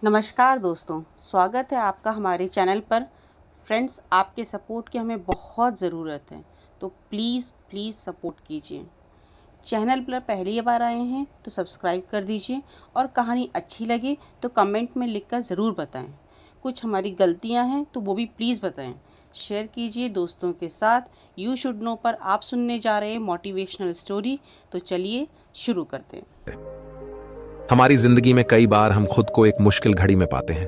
नमस्कार दोस्तों, स्वागत है आपका हमारे चैनल पर। फ्रेंड्स, आपके सपोर्ट की हमें बहुत ज़रूरत है, तो प्लीज़ प्लीज़ सपोर्ट कीजिए। चैनल पर पहली बार आए हैं तो सब्सक्राइब कर दीजिए और कहानी अच्छी लगे तो कमेंट में लिखकर ज़रूर बताएं। कुछ हमारी गलतियां हैं तो वो भी प्लीज़ बताएं। शेयर कीजिए दोस्तों के साथ। यू शुड नो पर आप सुनने जा रहे हैं मोटिवेशनल स्टोरी। तो चलिए शुरू करते हैं। हमारी जिंदगी में कई बार हम खुद को एक मुश्किल घड़ी में पाते हैं।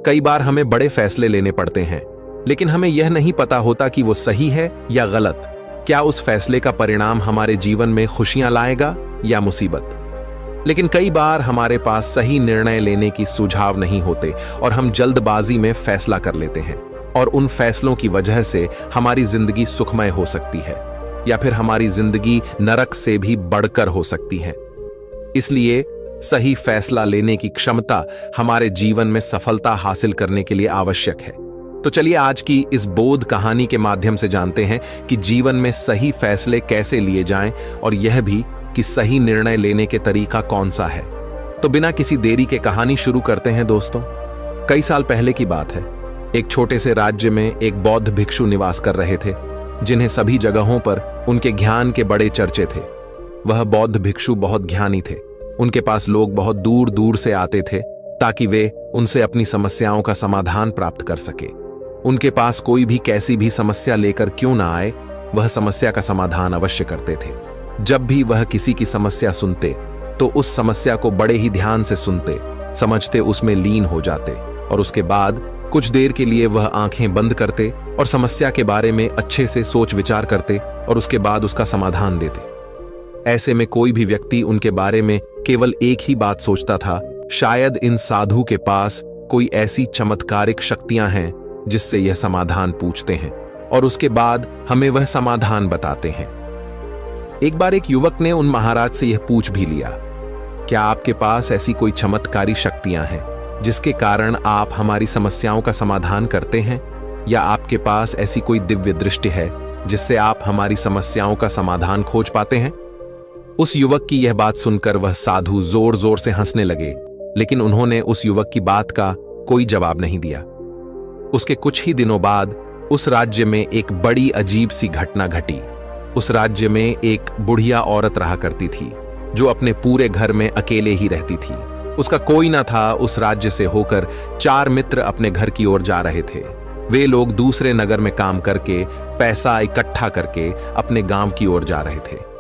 कई बार हमें बड़े फैसले लेने पड़ते हैं, लेकिन हमें यह नहीं पता होता कि वो सही है या गलत। क्या उस फैसले का परिणाम हमारे जीवन में खुशियां लाएगा या मुसीबत। लेकिन कई बार हमारे पास सही निर्णय लेने की सुझाव नहीं होते और हम जल्दबाजी में फैसला कर लेते हैं, और उन फैसलों की वजह से हमारी जिंदगी सुखमय हो सकती है या फिर हमारी जिंदगी नरक से भी बढ़कर हो सकती है। इसलिए सही फैसला लेने की क्षमता हमारे जीवन में सफलता हासिल करने के लिए आवश्यक है। तो चलिए आज की इस बोध कहानी के माध्यम से जानते हैं कि जीवन में सही फैसले कैसे लिए जाएं, और यह भी कि सही निर्णय लेने के तरीका कौन सा है। तो बिना किसी देरी के कहानी शुरू करते हैं दोस्तों। कई साल पहले की बात है। एक छोटे से राज्य में एक बौद्ध भिक्षु निवास कर रहे थे, जिन्हें सभी जगहों पर उनके ज्ञान के बड़े चर्चे थे। वह बौद्ध भिक्षु बहुत ज्ञानी थे। उनके पास लोग बहुत दूर दूर से आते थे ताकि वे उनसे अपनी समस्याओं का समाधान प्राप्त कर सके। उनके पास कोई भी कैसी भी समस्या लेकर क्यों ना आए, वह समस्या का समाधान अवश्य करते थे। जब भी वह किसी की समस्या सुनते तो उस समस्या को बड़े ही ध्यान से सुनते, समझते, उसमें लीन हो जाते, और उसके बाद कुछ देर के लिए वह आंखें बंद करते और समस्या के बारे में अच्छे से सोच विचार करते और उसके बाद उसका समाधान देते। ऐसे में कोई भी व्यक्ति उनके बारे में केवल एक ही बात सोचता था, शायद इन साधु के पास कोई ऐसी चमत्कारिक शक्तियां हैं जिससे यह समाधान पूछते हैं और उसके बाद हमें वह समाधान बताते हैं। एक बार एक युवक ने उन महाराज से यह पूछ भी लिया, क्या आपके पास ऐसी कोई चमत्कारी शक्तियां हैं जिसके कारण आप हमारी समस्याओं का समाधान करते हैं, या आपके पास ऐसी कोई दिव्य दृष्टि है जिससे आप हमारी समस्याओं का समाधान खोज पाते हैं। उस युवक की यह बात सुनकर वह साधु जोर जोर से हंसने लगे, लेकिन उन्होंने उस युवक की बात का कोई जवाब नहीं दिया। उसके कुछ ही दिनों बाद उस राज्य में एक बड़ी अजीब सी घटना घटी। उस राज्य में एक बुढ़िया औरत रहा करती थी, जो अपने पूरे घर में अकेले ही रहती थी। उसका कोई ना था। उस राज्य से होकर 4 मित्र अपने घर की ओर जा रहे थे। वे लोग दूसरे नगर में काम करके पैसा इकट्ठा करके अपने गांव की ओर जा रहे थे।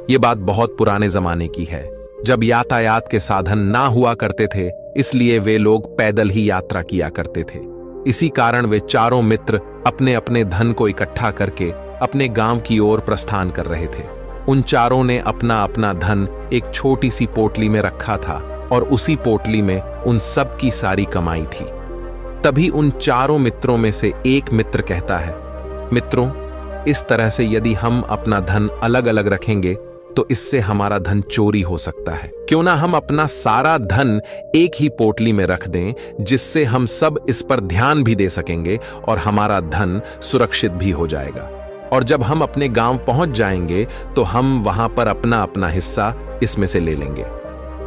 ये बात बहुत पुराने जमाने की है, जब यातायात के साधन ना हुआ करते थे, इसलिए वे लोग पैदल ही यात्रा किया करते थे। इसी कारण वे चारों मित्र अपने अपने धन को इकट्ठा करके अपने गांव की ओर प्रस्थान कर रहे थे। उन चारों ने अपना अपना धन एक छोटी सी पोटली में रखा था और उसी पोटली में उन सब की सारी कमाई थी। तभी उन चारों मित्रों में से एक मित्र कहता है, मित्रों, इस तरह से यदि हम अपना धन अलग अलग रखेंगे तो इससे हमारा धन चोरी हो सकता है। क्यों ना हम अपना सारा धन एक ही पोटली में रख दें, जिससे हम सब इस पर ध्यान भी दे सकेंगे और हमारा धन सुरक्षित भी हो जाएगा। और जब हम अपने गांव पहुंच जाएंगे तो हम वहां पर अपना अपना हिस्सा इसमें से ले लेंगे।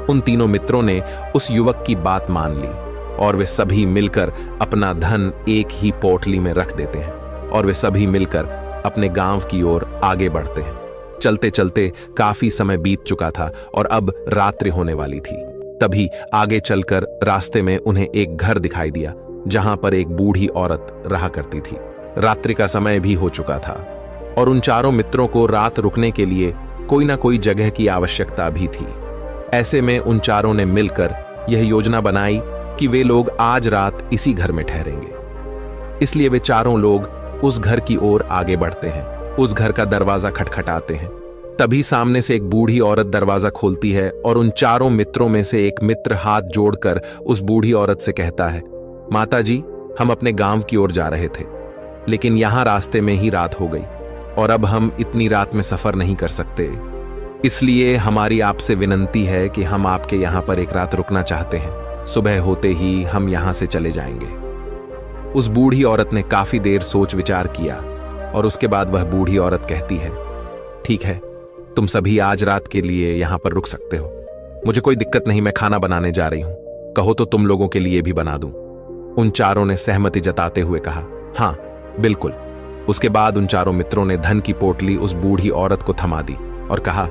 उन तीनों मित्रों ने उस युवक की बात मान ली और वे सभी मिलकर अपना धन एक ही पोटली में रख देते हैं और वे सभी मिलकर अपने गांव की ओर आगे बढ़ते हैं। चलते चलते काफी समय बीत चुका था और अब रात्रि होने वाली थी। तभी आगे चलकर रास्ते में उन्हें एक घर दिखाई दिया, जहां पर एक बूढ़ी औरत रहा करती थी। रात्रि का समय भी हो चुका था और उन चारों मित्रों को रात रुकने के लिए कोई ना कोई जगह की आवश्यकता भी थी। ऐसे में उन चारों ने मिलकर यह योजना बनाई कि वे लोग आज रात इसी घर में ठहरेंगे। इसलिए वे चारों लोग उस घर की ओर आगे बढ़ते हैं। उस घर का दरवाजा खटखटाते हैं। तभी सामने से एक बूढ़ी औरत दरवाजा खोलती है और उन चारों मित्रों में से एक मित्र हाथ जोड़कर उस बूढ़ी औरत से कहता है, माता जी, हम अपने गांव की ओर जा रहे थे, लेकिन यहां रास्ते में ही रात हो गई और अब हम इतनी रात में सफर नहीं कर सकते। इसलिए हमारी आपसे विनंती है कि हम आपके यहां पर एक रात रुकना चाहते हैं। सुबह होते ही हम यहां से चले जाएंगे। उस बूढ़ी औरत ने काफी देर सोच विचार किया और उसके बाद वह बूढ़ी औरत कहती है, ठीक है, तुम सभी आज रात के लिए यहां पर रुक सकते हो। मुझे कोई दिक्कत नहीं, मैं खाना बनाने जा रही हूं। कहो तो तुम लोगों के लिए भी बना दूं। उन चारों ने सहमति जताते हुए कहा, हाँ बिल्कुल। उसके बाद उन चारों मित्रों ने धन की पोटली उस बूढ़ी औरत को थमा दी और कहा,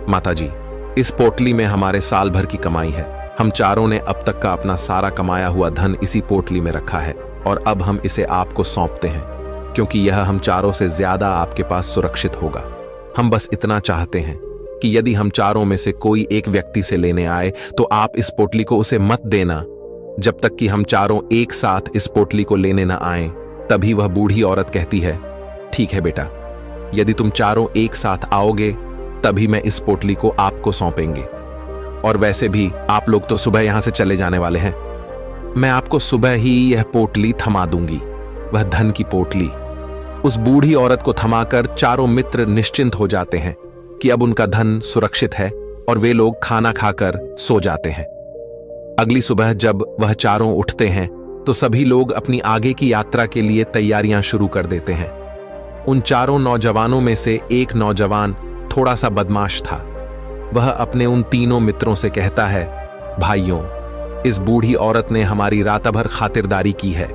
माताजी, इस पोटली में हमारे साल भर की कमाई है। हम चारों ने अब तक का अपना सारा कमाया हुआ धन इसी पोटली में रखा है और अब हम इसे आपको सौंपते हैं, क्योंकि यह हम चारों से ज्यादा आपके पास सुरक्षित होगा। हम बस इतना चाहते हैं कि यदि हम चारों में से कोई एक व्यक्ति से लेने आए तो आप इस पोटली को उसे मत देना जब तक कि हम चारों एक साथ इस पोटली को लेने न आए। तभी वह बूढ़ी औरत कहती है, ठीक है बेटा, यदि तुम चारों एक साथ आओगे तभी मैं इस पोटली को आपको सौंपेंगे। और वैसे भी आप लोग तो सुबह यहां से चले जाने वाले हैं। मैं आपको सुबह ही यह पोटली थमा दूंगी, वह धन की पोटली। उस बूढ़ी औरत को थमाकर चारों मित्र निश्चिंत हो जाते हैं कि अब उनका धन सुरक्षित है और वे लोग खाना खाकर सो जाते हैं। अगली सुबह जब वह चारों उठते हैं तो सभी लोग अपनी आगे की यात्रा के लिए तैयारियां शुरू कर देते हैं। उन चारों नौजवानों में से एक नौजवान थोड़ा सा बदमाश था। वह अपने उन तीनों मित्रों से कहता है, भाइयों, इस बूढ़ी औरत ने हमारी रात भर खातिरदारी की है,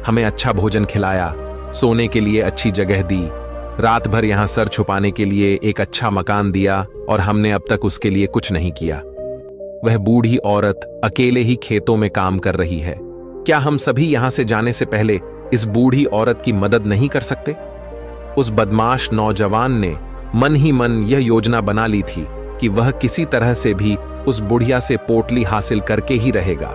हमें अच्छा भोजन खिलाया, सोने के लिए अच्छी जगह दी, रात भर यहां सर छुपाने के लिए एक अच्छा मकान दिया और हमने अब तक उसके लिए कुछ नहीं किया। वह बूढ़ी औरत अकेले ही खेतों में काम कर रही है। क्या हम सभी यहां से जाने से पहले इस बूढ़ी औरत की मदद नहीं कर सकते? उस बदमाश नौजवान ने मन ही मन यह योजना बना ली थी कि वह किसी तरह से भी उस बुढ़िया से पोटली हासिल करके ही रहेगा।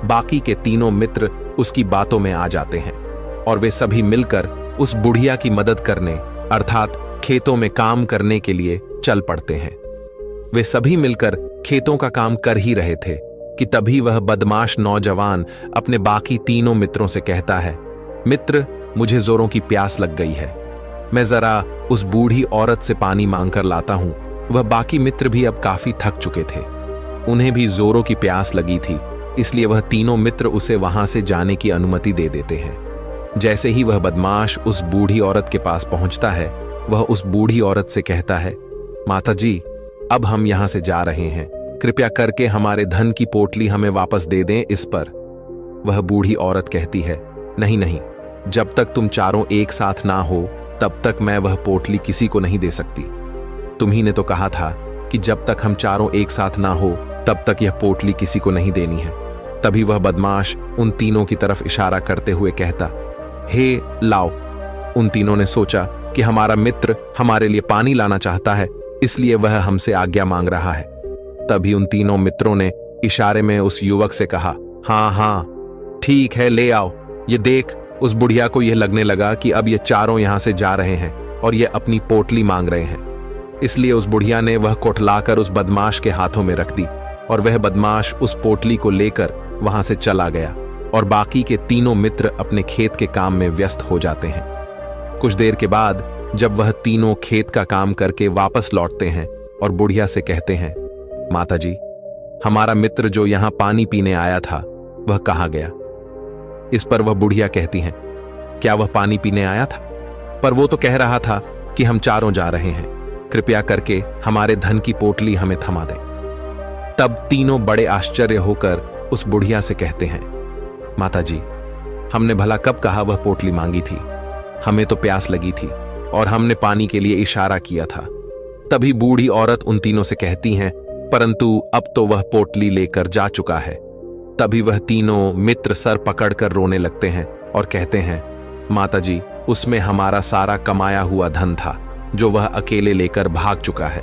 बाकी के तीनों मित्र उसकी बातों में आ जाते हैं और वे सभी मिलकर उस बुढ़िया की मदद करने अर्थात खेतों में काम करने के लिए चल पड़ते हैं। वे सभी मिलकर खेतों का काम कर ही रहे थे कि तभी वह बदमाश नौजवान अपने बाकी तीनों मित्रों से कहता है, मित्र, मुझे जोरों की प्यास लग गई है, मैं जरा उस बूढ़ी औरत से पानी मांगकर लाता हूं। वह बाकी मित्र भी अब काफी थक चुके थे, उन्हें भी जोरों की प्यास लगी थी, इसलिए वह तीनों मित्र उसे वहां से जाने की अनुमति दे देते हैं। जैसे ही वह बदमाश उस बूढ़ी औरत के पास पहुंचता है, वह उस बूढ़ी औरत से कहता है, माताजी, अब हम यहां से जा रहे हैं, कृपया करके हमारे धन की पोटली हमें वापस दे दें। इस पर वह बूढ़ी औरत कहती है, नहीं नहीं, जब तक तुम चारों एक साथ ना हो तब तक मैं वह पोटली किसी को नहीं दे सकती। तुम्ही ने तो कहा था कि जब तक हम चारों एक साथ ना हो तब तक यह पोटली किसी को नहीं देनी है। तभी वह बदमाश उन तीनों की तरफ इशारा करते हुए कहता, हे लाओ। उन तीनों ने सोचा कि हमारा मित्र हमारे लिए पानी लाना चाहता है, इसलिए वह हमसे आज्ञा मांग रहा है। तभी उन तीनों मित्रों ने इशारे में उस युवक से कहा, हाँ हाँ ठीक है, ले आओ। ये देख, उस बुढ़िया को यह लगने लगा कि अब ये चारों यहां से जा रहे हैं और ये अपनी पोटली मांग रहे हैं, इसलिए उस बुढ़िया ने वह कोटलाकर उस बदमाश के हाथों में रख दी और वह बदमाश उस पोटली को लेकर वहां से चला गया और बाकी के तीनों मित्र अपने खेत के काम में व्यस्त हो जाते हैं। कुछ देर के बाद जब वह तीनों खेत का काम करके वापस लौटते हैं और बुढ़िया से कहते हैं, माताजी, हमारा मित्र जो यहां पानी पीने आया था वह कहाँ गया? इस पर वह बुढ़िया कहती हैं, क्या वह पानी पीने आया था? पर वो तो कह रहा था कि हम चारों जा रहे हैं, कृपया करके हमारे धन की पोटली हमें थमा दें। तब तीनों बड़े आश्चर्य होकर उस बुढ़िया से कहते हैं, माताजी, हमने भला कब कहा वह पोटली मांगी थी? हमें तो प्यास लगी थी और हमने पानी के लिए इशारा किया था। तभी बूढ़ी औरत उन तीनों से कहती हैं, परंतु अब तो वह पोटली लेकर जा चुका है। तभी वह तीनों मित्र सर पकड़कर रोने लगते हैं और कहते हैं, माताजी, उसमें हमारा सारा कमाया हुआ धन था जो वह अकेले लेकर भाग चुका है।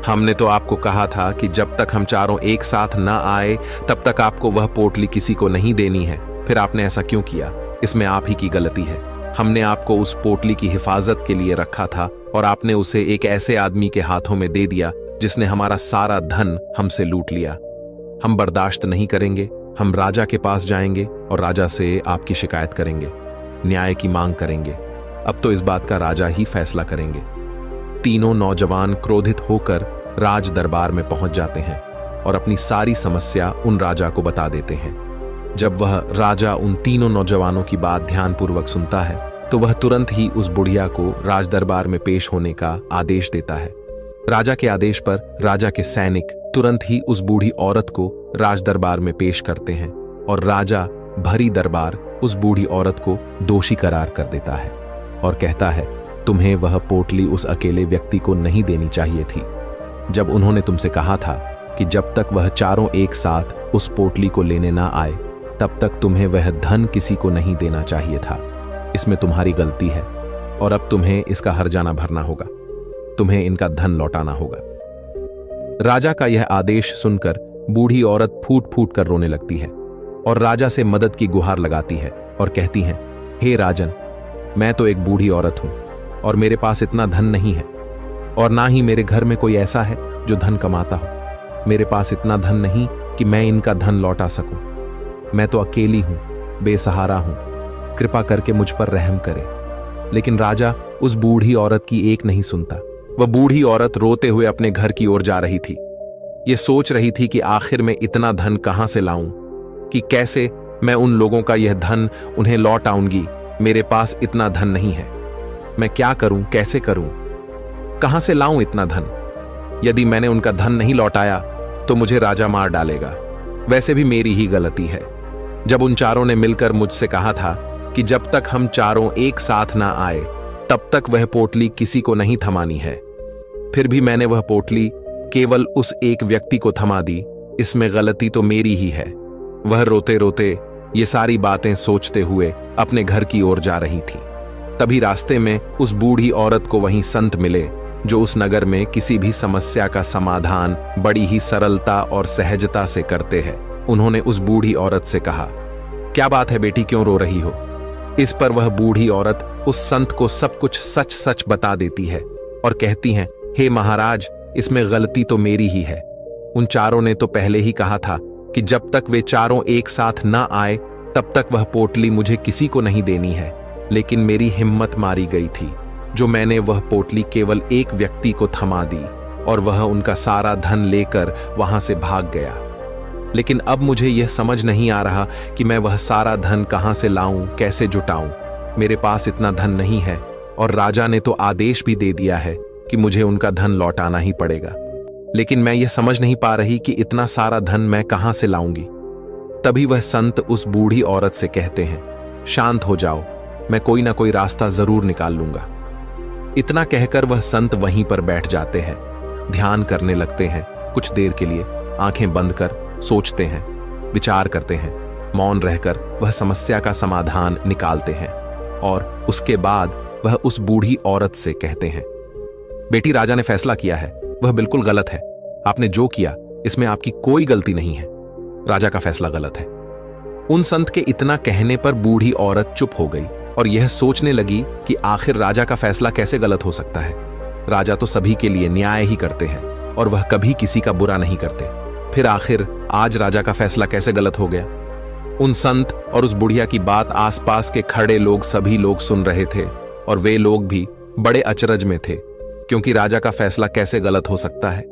हमने तो आपको कहा था कि जब तक हम चारों एक साथ ना आए तब तक आपको वह पोटली किसी को नहीं देनी है, फिर आपने ऐसा क्यों किया? इसमें आप ही की गलती है। हमने आपको उस पोटली की हिफाजत के लिए रखा था और आपने उसे एक ऐसे आदमी के हाथों में दे दिया जिसने हमारा सारा धन हमसे लूट लिया। हम बर्दाश्त नहीं करेंगे, हम राजा के पास जाएंगे और राजा से आपकी शिकायत करेंगे, न्याय की मांग करेंगे। अब तो इस बात का राजा ही फैसला करेंगे। तीनों नौजवान क्रोधित होकर राज दरबार में पहुंच जाते हैं और अपनी सारी समस्या उन राजा को बता देते हैं। जब वह राजा उन तीनों नौजवानों की बात ध्यानपूर्वक सुनता है तो वह तुरंत ही उस बुढ़िया को राज दरबार में पेश होने का आदेश देता है। राजा के आदेश पर राजा के सैनिक तुरंत ही उस बूढ़ी औरत को राज दरबार में पेश करते हैं और राजा भरी दरबार उस बूढ़ी औरत को दोषी करार कर देता है और कहता है, तुम्हें वह पोटली उस अकेले व्यक्ति को नहीं देनी चाहिए थी, जब उन्होंने तुमसे कहा था कि जब तक वह चारों एक साथ उस पोटली को लेने ना आए तब तक तुम्हें वह धन किसी को नहीं देना चाहिए था। इसमें तुम्हारी गलती है और अब तुम्हें इसका हर्जाना भरना होगा, तुम्हें इनका धन लौटाना होगा। राजा का यह आदेश सुनकर बूढ़ी औरत फूट फूट कर रोने लगती है और राजा से मदद की गुहार लगाती है और कहती हैं, हे राजन, मैं तो एक बूढ़ी औरत हूं और मेरे पास इतना धन नहीं है और ना ही मेरे घर में कोई ऐसा है जो धन कमाता हो। मेरे पास इतना धन नहीं कि मैं इनका धन लौटा सकूं। मैं तो अकेली हूं, बेसहारा हूं, कृपा करके मुझ पर रहम करे। लेकिन राजा उस बूढ़ी औरत की एक नहीं सुनता। वह बूढ़ी औरत रोते हुए अपने घर की ओर जा रही थी। ये सोच रही थी कि आखिर मैं इतना धन कहां से लाऊं, कि कैसे मैं उन लोगों का यह धन उन्हें लौट आऊंगी। मेरे पास इतना धन नहीं है, मैं क्या करूं, कैसे करूं, कहां से लाऊं इतना धन। यदि मैंने उनका धन नहीं लौटाया तो मुझे राजा मार डालेगा। वैसे भी मेरी ही गलती है। जब उन चारों ने मिलकर मुझसे कहा था कि जब तक हम चारों एक साथ ना आए तब तक वह पोटली किसी को नहीं थमानी है, फिर भी मैंने वह पोटली केवल उस एक व्यक्ति को थमा दी। इसमें गलती तो मेरी ही है। वह रोते रोते ये सारी बातें सोचते हुए अपने घर की ओर जा रही थी। तभी रास्ते में उस बूढ़ी औरत को वहीं संत मिले जो उस नगर में किसी भी समस्या का समाधान बड़ी ही सरलता और सहजता से करते हैं। उन्होंने उस बूढ़ी औरत से कहा, क्या बात है बेटी, क्यों रो रही हो? इस पर वह बूढ़ी औरत उस संत को सब कुछ सच सच बता देती है और कहती हैं, हे महाराज, इसमें गलती तो मेरी ही है। उन चारों ने तो पहले ही कहा था कि जब तक वे चारों एक साथ ना आए तब तक वह पोटली मुझे किसी को नहीं देनी है। लेकिन मेरी हिम्मत मारी गई थी जो मैंने वह पोटली केवल एक व्यक्ति को थमा दी और वह उनका सारा धन लेकर वहां से भाग गया। लेकिन अब मुझे यह समझ नहीं आ रहा कि मैं वह सारा धन कहां से लाऊं, कैसे जुटाऊं। मेरे पास इतना धन नहीं है और राजा ने तो आदेश भी दे दिया है कि मुझे उनका धन लौटाना ही पड़ेगा। लेकिन मैं यह समझ नहीं पा रही कि इतना सारा धन मैं कहां से लाऊंगी। तभी वह संत उस बूढ़ी औरत से कहते हैं, शांत हो जाओ, मैं कोई ना कोई रास्ता जरूर निकाल लूंगा। इतना कहकर वह संत वहीं पर बैठ जाते हैं, ध्यान करने लगते हैं। कुछ देर के लिए आंखें बंद कर सोचते हैं, विचार करते हैं। मौन रहकर वह समस्या का समाधान निकालते हैं और उसके बाद वह उस बूढ़ी औरत से कहते हैं, बेटी, राजा ने फैसला किया है, वह बिल्कुल गलत है। आपने जो किया इसमें आपकी कोई गलती नहीं है। राजा का फैसला गलत है। उन संत के इतना कहने पर बूढ़ी औरत चुप हो गई और यह सोचने लगी कि आखिर राजा का फैसला कैसे गलत हो सकता है। राजा तो सभी के लिए न्याय ही करते हैं और वह कभी किसी का बुरा नहीं करते। फिर आखिर आज राजा का फैसला कैसे गलत हो गया? उन संत और उस बुढ़िया की बात आसपास के खड़े लोग सभी लोग सुन रहे थे और वे लोग भी बड़े अचरज में थे, क्योंकि राजा का फैसला कैसे गलत हो सकता है।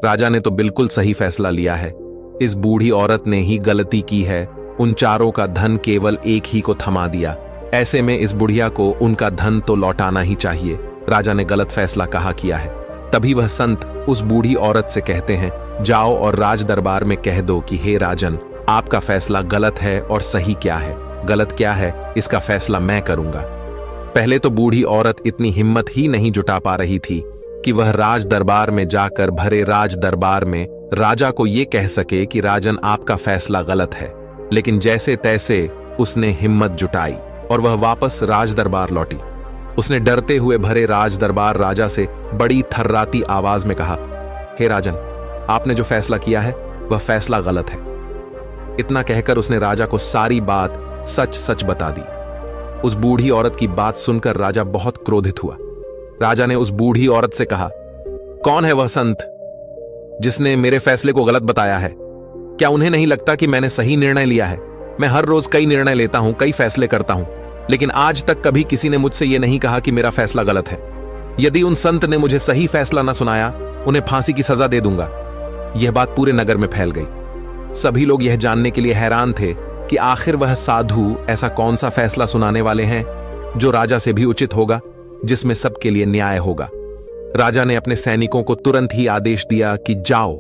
राजा ने तो बिल्कुल सही फैसला लिया है। इस बूढ़ी औरत ने ही गलती की है, उन चारों का धन केवल एक ही को थमा दिया। ऐसे में इस बुढ़िया को उनका धन तो लौटाना ही चाहिए। राजा ने गलत फैसला कहा किया है। तभी वह संत उस बूढ़ी औरत से कहते हैं, जाओ और राज दरबार में कह दो कि हे राजन, आपका फैसला गलत है और सही क्या है, गलत क्या है, इसका फैसला मैं करूंगा। पहले तो बूढ़ी औरत इतनी हिम्मत ही नहीं जुटा पा रही थी कि वह राज दरबार में जाकर भरे राज दरबार में राजा को यह कह सके कि राजन, आपका फैसला गलत है। लेकिन जैसे तैसे उसने हिम्मत जुटाई और वह वापस राज दरबार लौटी। उसने डरते हुए भरे राज दरबार राजा से बड़ी थर्राती आवाज में कहा, हे राजन, आपने जो फैसला किया है वह फैसला गलत है। इतना कहकर उसने राजा को सारी बात सच सच बता दी। उस बूढ़ी औरत की बात सुनकर राजा बहुत क्रोधित हुआ। राजा ने उस बूढ़ी औरत से कहा, कौन है वह संत जिसने मेरे फैसले को गलत बताया है? क्या उन्हें नहीं लगता कि मैंने सही निर्णय लिया है? मैं हर रोज कई निर्णय लेता हूं, कई फैसले करता हूं, लेकिन आज तक कभी किसी ने मुझसे यह नहीं कहा कि मेरा फैसला गलत है। यदि उन संत ने मुझे सही फैसला न सुनाया, उन्हें फांसी की सजा दे दूंगा। यह बात पूरे नगर में फैल गई। सभी लोग यह जानने के लिए हैरान थे कि आखिर वह साधु ऐसा कौन सा फैसला सुनाने वाले हैं जो राजा से भी उचित होगा, जिसमें सबके लिए न्याय होगा। राजा ने अपने सैनिकों को तुरंत ही आदेश दिया कि जाओ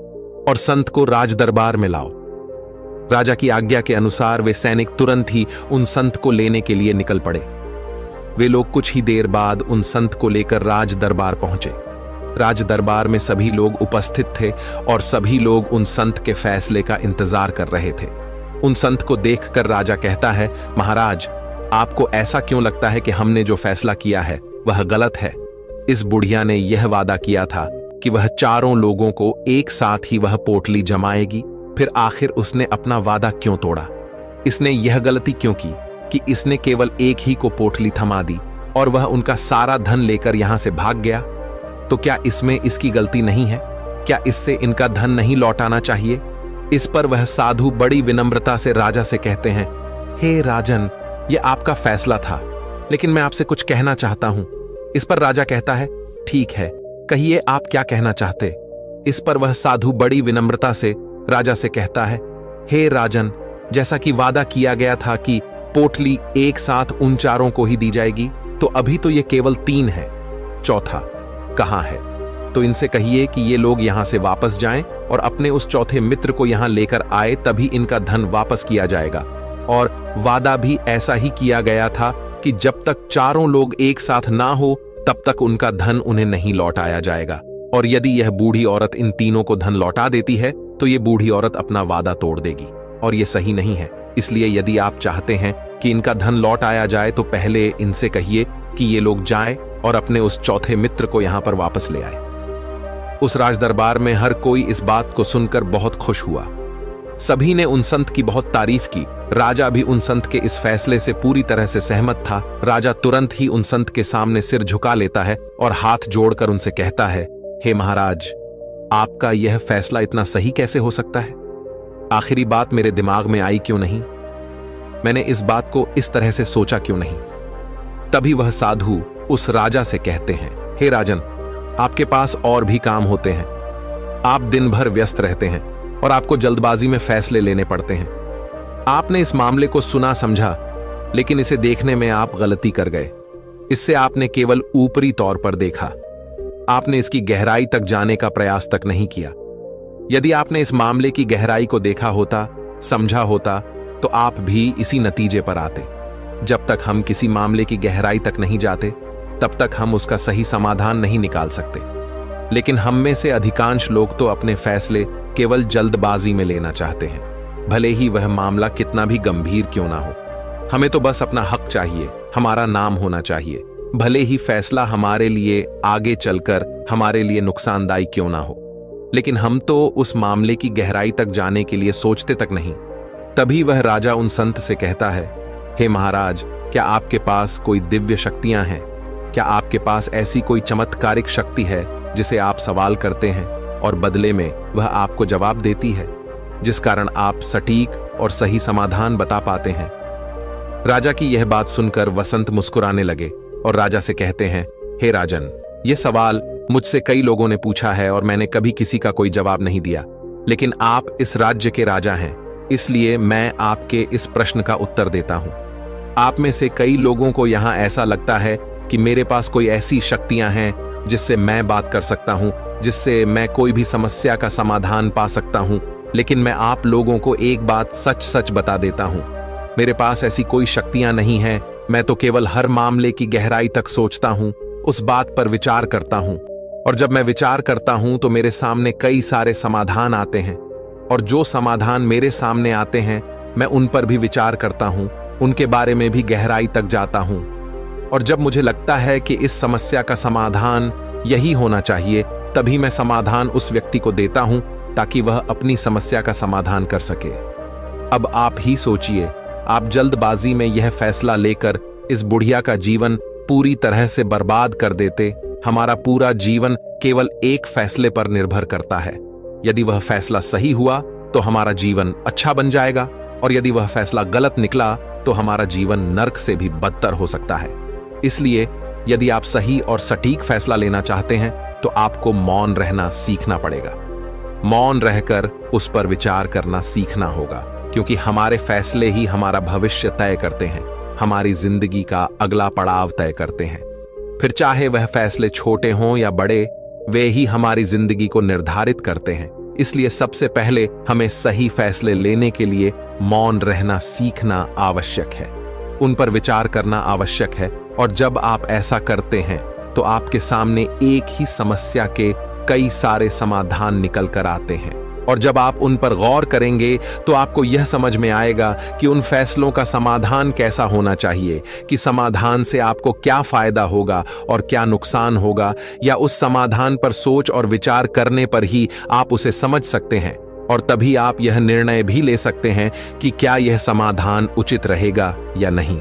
और संत को राज दरबार में लाओ। राजा की आज्ञा के अनुसार वे सैनिक तुरंत ही उन संत को लेने के लिए निकल पड़े। वे लोग कुछ ही देर बाद उन संत को लेकर राज दरबार पहुंचे। राज दरबार में सभी लोग उपस्थित थे और सभी लोग उन संत के फैसले का इंतजार कर रहे थे। उन संत को देखकर राजा कहता है, महाराज, आपको ऐसा क्यों लगता है कि हमने जो फैसला किया है वह गलत है? इस बुढ़िया ने यह वादा किया था कि वह चारों लोगों को एक साथ ही वह पोटली जमाएगी, फिर आखिर उसने अपना वादा क्यों तोड़ा? इसने यह गलती क्यों की कि इसने केवल एक ही को पोटली थमा दी और वह उनका सारा धन लेकर यहां से भाग गया? तो क्या इसमें इसकी गलती नहीं है? क्या इससे इनका धन नहीं लौटाना चाहिए? इस पर वह साधु बड़ी विनम्रता से राजा से कहते हैं, हे राजन, यह आपका फैसला था, लेकिन मैं आपसे कुछ कहना चाहता हूं। इस पर राजा कहता है, ठीक है, कहिए आप क्या कहना चाहते? इस पर वह साधु बड़ी विनम्रता से राजा से कहता है, हे राजन, जैसा कि वादा किया गया था कि पोटली एक साथ उन चारों को ही दी जाएगी, तो अभी तो ये केवल 3 है, चौथा कहां है? तो इनसे कहिए कि ये लोग यहां से वापस जाएं और अपने उस चौथे मित्र को यहां लेकर आए, तभी इनका धन वापस किया जाएगा। और वादा भी ऐसा ही किया गया था कि जब तक चारों लोग एक साथ ना हो तब तक उनका धन उन्हें नहीं लौटाया जाएगा। और यदि यह बूढ़ी औरत इन तीनों को धन लौटा देती है तो ये बूढ़ी औरत अपना वादा तोड़ देगी, और ये सही नहीं है। इसलिए यदि आप चाहते हैं कि इनका धन लौट आया जाए तो पहले इनसे कहिए कि ये लोग जाएं और अपने उस चौथे मित्र को यहां पर वापस ले आए। उस राज दरबार में हर कोई इस बात को सुनकर बहुत खुश हुआ। सभी ने उन संत की बहुत तारीफ की। राजा भी उन संत के इस फैसले से पूरी तरह से सहमत था। राजा तुरंत ही उन संत के सामने सिर झुका लेता है और हाथ जोड़कर उनसे कहता है, हे महाराज, आपका यह फैसला इतना सही कैसे हो सकता है? आखिरी बात मेरे दिमाग में आई क्यों नहीं? मैंने इस बात को इस तरह से सोचा क्यों नहीं? तभी वह साधु उस राजा से कहते हैं, हे राजन, आपके पास और भी काम होते हैं। आप दिन भर व्यस्त रहते हैं और आपको जल्दबाजी में फैसले लेने पड़ते हैं। आपने इस मामले को सुना समझा, लेकिन इसे देखने में आप गलती कर गए। इससे आपने केवल ऊपरी तौर पर देखा। आपने इसकी गहराई तक जाने का प्रयास तक नहीं किया। यदि आपने इस मामले की गहराई को देखा होता, समझा होता, तो आप भी इसी नतीजे पर आते। जब तक हम किसी मामले की गहराई तक नहीं जाते, तब तक हम उसका सही समाधान नहीं निकाल सकते। लेकिन हम में से अधिकांश लोग तो अपने फैसले केवल जल्दबाजी में लेना चाहते हैं, भले ही वह मामला कितना भी गंभीर क्यों ना हो। हमें तो बस अपना हक चाहिए, हमारा नाम होना चाहिए, भले ही फैसला हमारे लिए आगे चलकर हमारे लिए नुकसानदायी क्यों ना हो। लेकिन हम तो उस मामले की गहराई तक जाने के लिए सोचते तक नहीं। तभी वह राजा उन संत से कहता है, हे महाराज, क्या आपके पास कोई दिव्य शक्तियां हैं? क्या आपके पास ऐसी कोई चमत्कारिक शक्ति है जिसे आप सवाल करते हैं और बदले में वह आपको जवाब देती है, जिस कारण आप सटीक और सही समाधान बता पाते हैं? राजा की यह बात सुनकर वसंत मुस्कुराने लगे और राजा से कहते हैं, हे राजन, यह सवाल मुझसे कई लोगों ने पूछा है और मैंने कभी किसी का कोई जवाब नहीं दिया। लेकिन आप इस राज्य के राजा हैं, इसलिए मैं आपके इस प्रश्न का उत्तर देता हूं। आप में से कई लोगों को यहां ऐसा लगता है कि मेरे पास कोई ऐसी शक्तियां हैं जिससे मैं बात कर सकता हूं, जिससे मैं कोई भी समस्या का समाधान पा सकता हूं। लेकिन मैं आप लोगों को एक बात सच सच बता देता हूं, मेरे पास ऐसी कोई शक्तियां नहीं हैं। मैं तो केवल हर मामले की गहराई तक सोचता हूं, उस बात पर विचार करता हूं, और जब मैं विचार करता हूं तो मेरे सामने कई सारे समाधान आते हैं, और जो समाधान मेरे सामने आते हैं मैं उन पर भी विचार करता हूं, उनके बारे में भी गहराई तक जाता हूं। और जब मुझे लगता है कि इस समस्या का समाधान यही होना चाहिए, तभी मैं समाधान उस व्यक्ति को देता हूं ताकि वह अपनी समस्या का समाधान कर सके। अब आप ही सोचिए, आप जल्दबाजी में यह फैसला लेकर इस बुढ़िया का जीवन पूरी तरह से बर्बाद कर देते। हमारा पूरा जीवन केवल एक फैसले पर निर्भर करता है। यदि वह फैसला सही हुआ तो हमारा जीवन अच्छा बन जाएगा, और यदि वह फैसला गलत निकला तो हमारा जीवन नर्क से भी बदतर हो सकता है। इसलिए यदि आप सही और सटीक फैसला लेना चाहते हैं तो आपको मौन रहना सीखना पड़ेगा। मौन रहकर उस पर विचार करना सीखना होगा, क्योंकि हमारे फैसले ही हमारा भविष्य तय करते हैं, हमारी जिंदगी का अगला पड़ाव तय करते हैं। फिर चाहे वह फैसले छोटे हों या बड़े, वे ही हमारी जिंदगी को निर्धारित करते हैं। इसलिए सबसे पहले हमें सही फैसले लेने के लिए मौन रहना सीखना आवश्यक है, उन पर विचार करना आवश्यक है। और जब आप ऐसा करते हैं तो आपके सामने एक ही समस्या के कई सारे समाधान निकल कर आते हैं। और जब आप उन पर गौर करेंगे तो आपको यह समझ में आएगा कि उन फैसलों का समाधान कैसा होना चाहिए, कि समाधान से आपको क्या फायदा होगा और क्या नुकसान होगा, या उस समाधान पर सोच और विचार करने पर ही आप उसे समझ सकते हैं। और तभी आप यह निर्णय भी ले सकते हैं कि क्या यह समाधान उचित रहेगा या नहीं।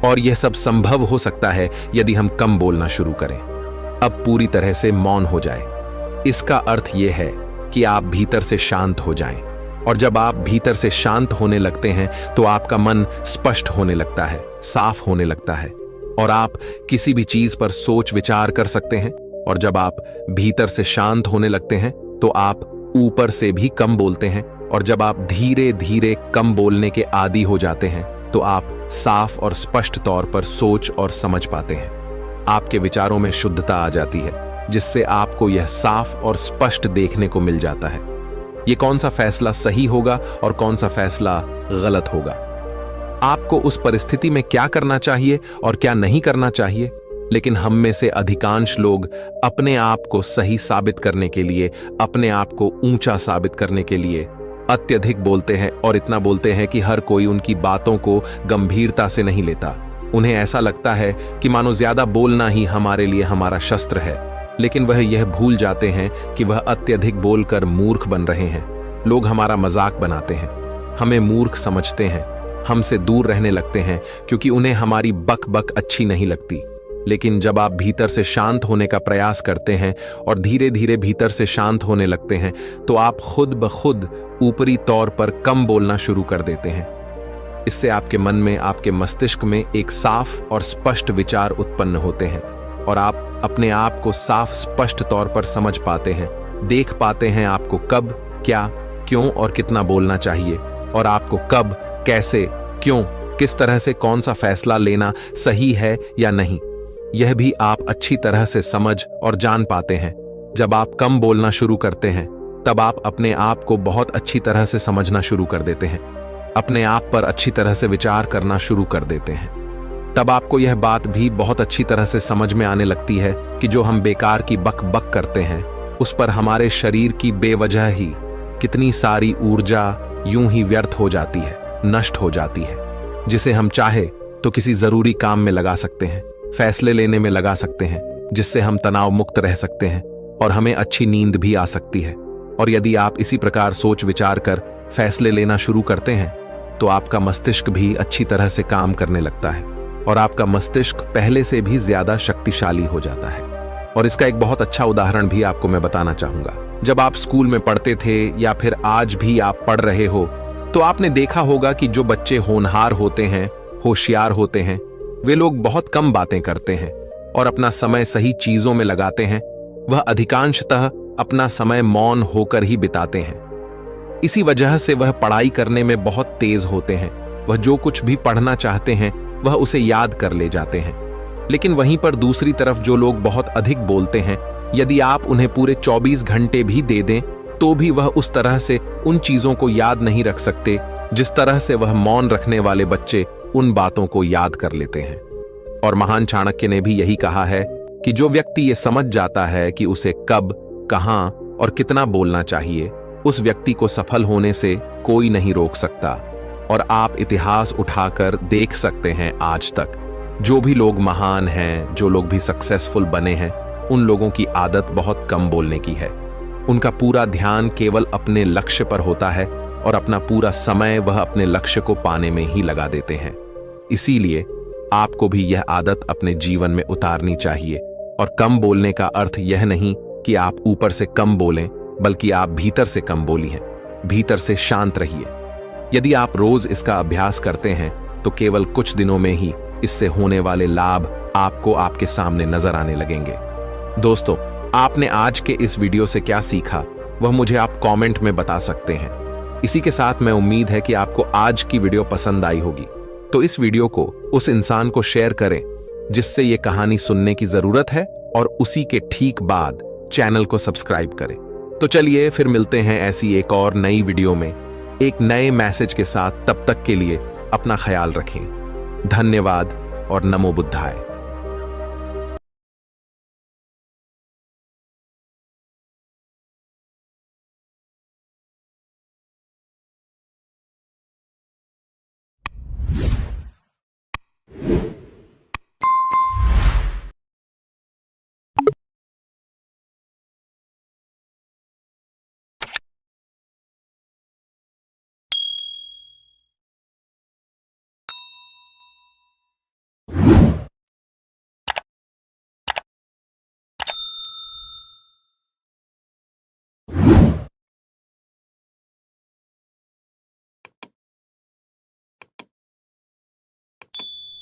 और यह सब संभव हो सकता है यदि हम कम बोलना शुरू करें, अब पूरी तरह से मौन हो जाए। इसका अर्थ यह है कि आप भीतर से शांत हो जाएं। और जब आप भीतर से शांत होने लगते हैं तो आपका मन स्पष्ट होने लगता है, साफ होने लगता है, और आप किसी भी चीज पर सोच विचार कर सकते हैं। और जब आप भीतर से शांत होने लगते हैं तो आप ऊपर से भी कम बोलते हैं। और जब आप धीरे धीरे कम बोलने के आदी हो जाते हैं तो आप साफ और स्पष्ट तौर पर सोच और समझ पाते हैं। आपके विचारों में शुद्धता आ जाती है, जिससे आपको यह साफ और स्पष्ट देखने को मिल जाता है ये कौन सा फैसला सही होगा और कौन सा फैसला गलत होगा। आपको उस परिस्थिति में क्या करना चाहिए और क्या नहीं करना चाहिए। लेकिन हम में से अधिकांश लोग अपने आप को सही साबित करने के लिए, अपने आप को ऊंचा साबित करने के लिए अत्यधिक बोलते हैं, और इतना बोलते हैं कि हर कोई उनकी बातों को गंभीरता से नहीं लेता। उन्हें ऐसा लगता है कि मानो ज्यादा बोलना ही हमारे लिए हमारा शस्त्र है। लेकिन वह यह भूल जाते हैं कि वह अत्यधिक बोलकर मूर्ख बन रहे हैं। लोग हमारा मजाक बनाते हैं, हमें मूर्ख समझते हैं, हमसे दूर रहने लगते हैं क्योंकि उन्हें हमारी बक बक अच्छी नहीं लगती। लेकिन जब आप भीतर से शांत होने का प्रयास करते हैं और धीरे धीरे भीतर से शांत होने लगते हैं तो आप खुद ब खुद ऊपरी तौर पर कम बोलना शुरू कर देते हैं। इससे आपके मन में, आपके मस्तिष्क में एक साफ और स्पष्ट विचार उत्पन्न होते हैं और आप अपने आप को साफ स्पष्ट तौर पर समझ पाते हैं, देख पाते हैं आपको कब, क्या, क्यों और कितना बोलना चाहिए, और आपको कब, कैसे, क्यों, किस तरह से कौन सा फैसला लेना सही है या नहीं, यह भी आप अच्छी तरह से समझ और जान पाते हैं। जब आप कम बोलना शुरू करते हैं तब आप अपने आप को बहुत अच्छी तरह से समझना शुरू कर देते हैं, अपने आप पर अच्छी तरह से विचार करना शुरू कर देते हैं। तब आपको यह बात भी बहुत अच्छी तरह से समझ में आने लगती है कि जो हम बेकार की बक बक करते हैं उस पर हमारे शरीर की बेवजह ही कितनी सारी ऊर्जा यूं ही व्यर्थ हो जाती है, नष्ट हो जाती है, जिसे हम चाहे तो किसी जरूरी काम में लगा सकते हैं, फैसले लेने में लगा सकते हैं, जिससे हम तनाव मुक्त रह सकते हैं और हमें अच्छी नींद भी आ सकती है। और यदि आप इसी प्रकार सोच विचार कर फैसले लेना शुरू करते हैं तो आपका मस्तिष्क भी अच्छी तरह से काम करने लगता है और आपका मस्तिष्क पहले से भी ज्यादा शक्तिशाली हो जाता है। और इसका एक बहुत अच्छा उदाहरण भी आपको मैं बताना चाहूंगा। जब आप स्कूल में पढ़ते थे या फिर आज भी आप पढ़ रहे हो तो आपने देखा होगा कि जो बच्चे होनहार होते हैं, होशियार होते हैं, वे लोग बहुत कम बातें करते हैं और अपना समय सही चीजों में लगाते हैं। वह अधिकांशतः अपना समय मौन होकर ही बिताते हैं। इसी वजह से वह पढ़ाई करने में बहुत तेज होते हैं। वह जो कुछ भी पढ़ना चाहते हैं वह उसे याद कर ले जाते हैं। लेकिन वहीं पर दूसरी तरफ जो लोग बहुत अधिक बोलते हैं, यदि आप उन्हें पूरे 24 घंटे भी दे दें तो भी वह उस तरह से उन चीजों को याद नहीं रख सकते जिस तरह से वह मौन रखने वाले बच्चे उन बातों को याद कर लेते हैं। और महान चाणक्य ने भी यही कहा है कि जो व्यक्ति ये समझ जाता है कि उसे कब, कहां और कितना बोलना चाहिए, उस व्यक्ति को सफल होने से कोई नहीं रोक सकता। और आप इतिहास उठाकर देख सकते हैं, आज तक जो भी लोग महान हैं, जो लोग भी सक्सेसफुल बने हैं, उन लोगों की आदत बहुत कम बोलने की है। उनका पूरा ध्यान केवल अपने लक्ष्य पर होता है और अपना पूरा समय वह अपने लक्ष्य को पाने में ही लगा देते हैं। इसीलिए आपको भी यह आदत अपने जीवन में उतारनी चाहिए। और कम बोलने का अर्थ यह नहीं कि आप ऊपर से कम बोलें, बल्कि आप भीतर से कम बोलिए, भीतर से शांत रहिए। यदि आप रोज इसका अभ्यास करते हैं तो केवल कुछ दिनों में ही इससे होने वाले लाभ आपको आपके सामने नजर आने लगेंगे। दोस्तों, आपने आज के इस वीडियो से क्या सीखा वह मुझे आप कमेंट में बता सकते हैं। इसी के साथ मैं उम्मीद है कि आपको आज की वीडियो पसंद आई होगी, तो इस वीडियो को उस इंसान को शेयर करें जिससे ये कहानी सुनने की जरूरत है और उसी के ठीक बाद चैनल को सब्सक्राइब करें। तो चलिए फिर मिलते हैं ऐसी एक और नई वीडियो में एक नए मैसेज के साथ। तब तक के लिए अपना ख्याल रखें। धन्यवाद और नमो बुद्धाय।